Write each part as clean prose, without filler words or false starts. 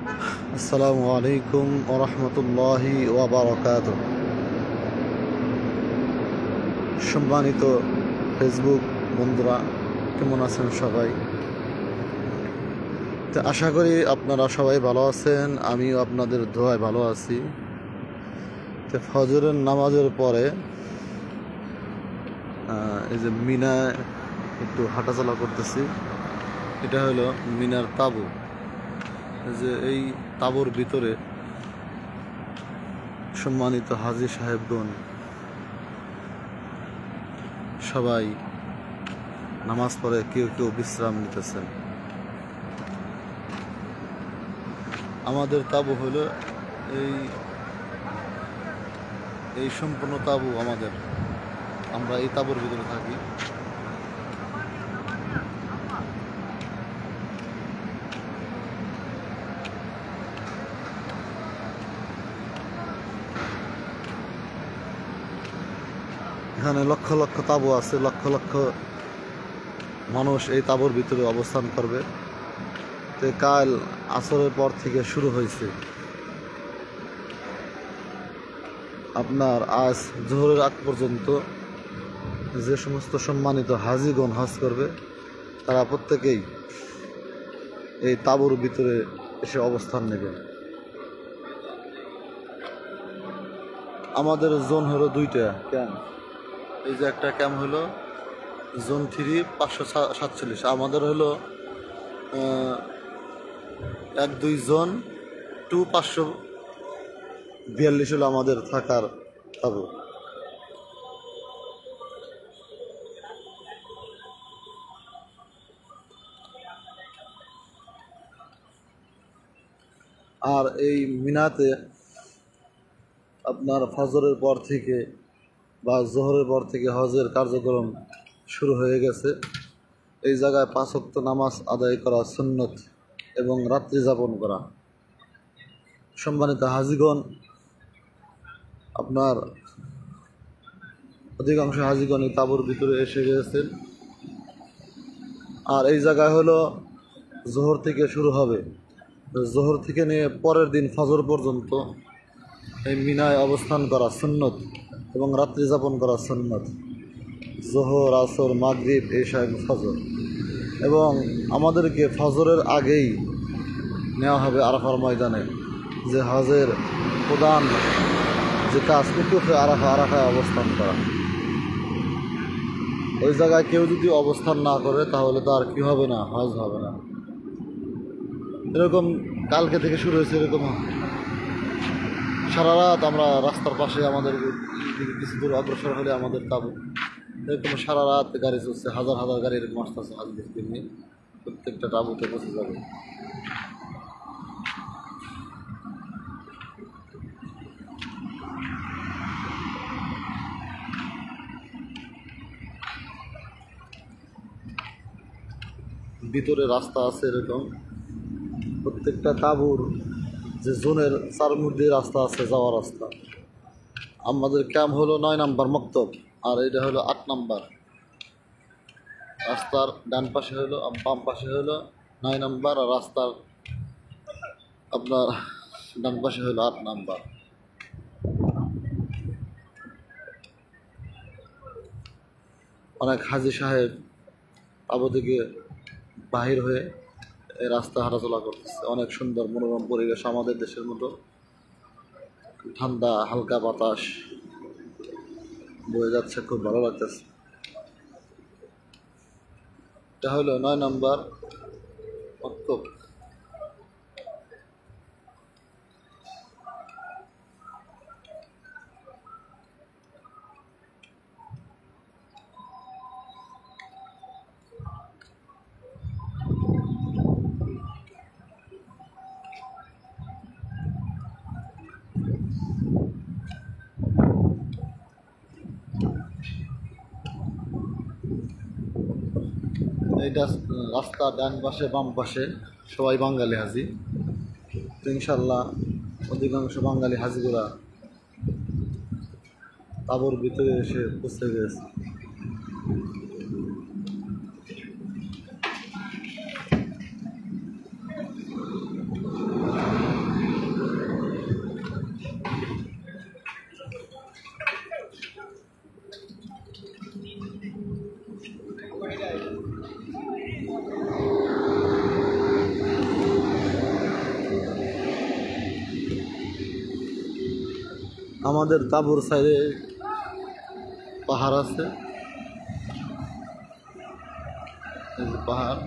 আসসালামু আলাইকুম ওয়া রাহমাতুল্লাহি ওয়া বারাকাতুহু। সম্মানিত ফেসবুক বন্ধুরা, কেমন আছেন সবাই? তো আশা করি আপনারা সবাই ভালো আছেন, আমিও আপনাদের দোয়ায় ভালো আছি। তো ফজরের নামাজের পরে এই যে মিনায় একটু হাঁটাচলা করতেছি। এটা হলো মিনার তাঁবু। যে এই তাঁবুর ভিতরে সম্মানিত হাজী সাহেবগণ সবাই নামাজ পড়ে, কেউ কেউ বিশ্রাম নিতেছেন। আমাদের তাঁবু হলো এই সম্পূর্ণ তাঁবু আমাদের। আমরা এই তাঁবুর ভিতরে থাকি। এখানে লক্ষ লক্ষ তাঁবু আছে, লক্ষ লক্ষ মানুষ এই তাঁবুর ভিতরে অবস্থান করবে। তো কাল আসরের পর থেকে শুরু হয়েছে। আপনার আজ জোহরের আগ পর্যন্ত যে সমস্ত সম্মানিত হাজীগণ হজ করবে তারা প্রত্যেকেই এই তাঁবুর ভিতরে এসে অবস্থান নেবে। আমাদের জোন হলো দুইটা ক্যাম্প। এই যে একটা ক্যাম্প হলো জোন 3 547, আমাদের হলো 1-2 জোন 2 542 হলো আমাদের থাকার তাঁবু। আর এই মিনাতে আপনার ফজরের পর থেকে বা জোহরের পর থেকে হজের কার্যক্রম শুরু হয়ে গেছে। এই জায়গায় 5 ওয়াক্ত নামাজ আদায় করা সুন্নত এবং রাত্রি যাপন করা। সম্মানিত হাজীগণ, আপনার অধিকাংশ হাজীগণ এই তাঁবুর ভিতরে এসে গেছেন। আর এই জায়গায় হলো জোহর থেকে শুরু হবে। জোহর থেকে নিয়ে পরের দিন ফজর পর্যন্ত এই মিনায় অবস্থান করা সুন্নত এবং রাত্রি যাপন করা সুন্নত। জোহর, আসর, মাগরিব, এশা এবং ফজর। এবং আমাদেরকে ফজরের আগেই নেওয়া হবে আরাফার ময়দানে। যে হজের প্রধান যে কাজ, উকুফে আরাফায় অবস্থান করা। ওই জায়গায় কেউ যদি অবস্থান না করে তাহলে তো আর কি হবে না, হজ হবে না। এরকম কালকে থেকে শুরু হয়েছে। এরকম সারা রাত আমরা রাস্তার পাশে, আমাদের কিছু দূর অগ্রসর হলে আমাদের তাঁবু। এরকম সারা রাত গাড়ি চলছে, হাজার হাজার গাড়ি এরকম আসতেছে হাজীদের নিয়ে। প্রত্যেকটা তাঁবুতে বসে যাবে। ভিতরে রাস্তা আছে এরকম, প্রত্যেকটা তাঁবুর যে জোনের 4 মধ্যে রাস্তা আছে, যাওয়ার রাস্তা। আমাদের ক্যাম্প হলো 9 নাম্বার মক্তব, আর এটা হলো 8 নাম্বার। রাস্তার ডান পাশে হলো, বাম পাশে হলো 9 নাম্বার, আর রাস্তার আপনার ডান পাশে হলো 8 নাম্বার। অনেক হাজী সাহেব তাঁবু থেকে বাহির হয়ে এই রাস্তা হাঁটাচলা করতেছে। অনেক সুন্দর মনোরম পরিবেশ, আমাদের দেশের মতো ঠান্ডা হালকা বাতাস বয়ে যাচ্ছে, খুব ভালো লাগতেছে। এটা হলো 9 নাম্বার মক্তব। এইটা রাস্তা ডান পাশে বাম পাশে সবাই বাঙালি হাজি। তো ইনশাল্লাহ অধিকাংশ বাঙালি হাজিগুলা তাঁবুর ভিতরে এসে পৌঁছে গেছে। আমাদের তাঁবুর সাইডে পাহাড় আছে, এই যে পাহাড়।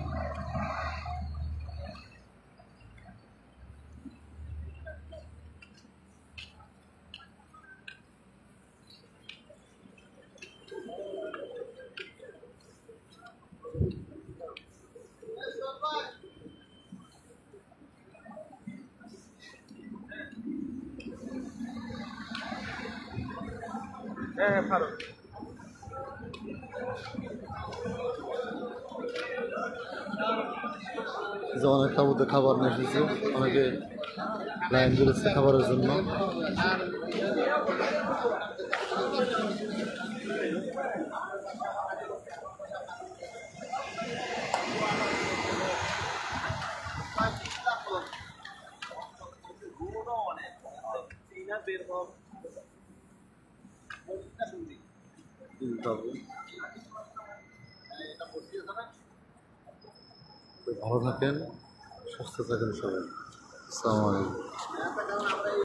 যে অনেক তাঁবুতে খাবার নিয়ে এসেছে, অনেকে লাইন ধরেছে খাবারের জন্য। ভালো থাকেন, সুস্থ থাকেন সবাই। আসসালামু আলাইকুম।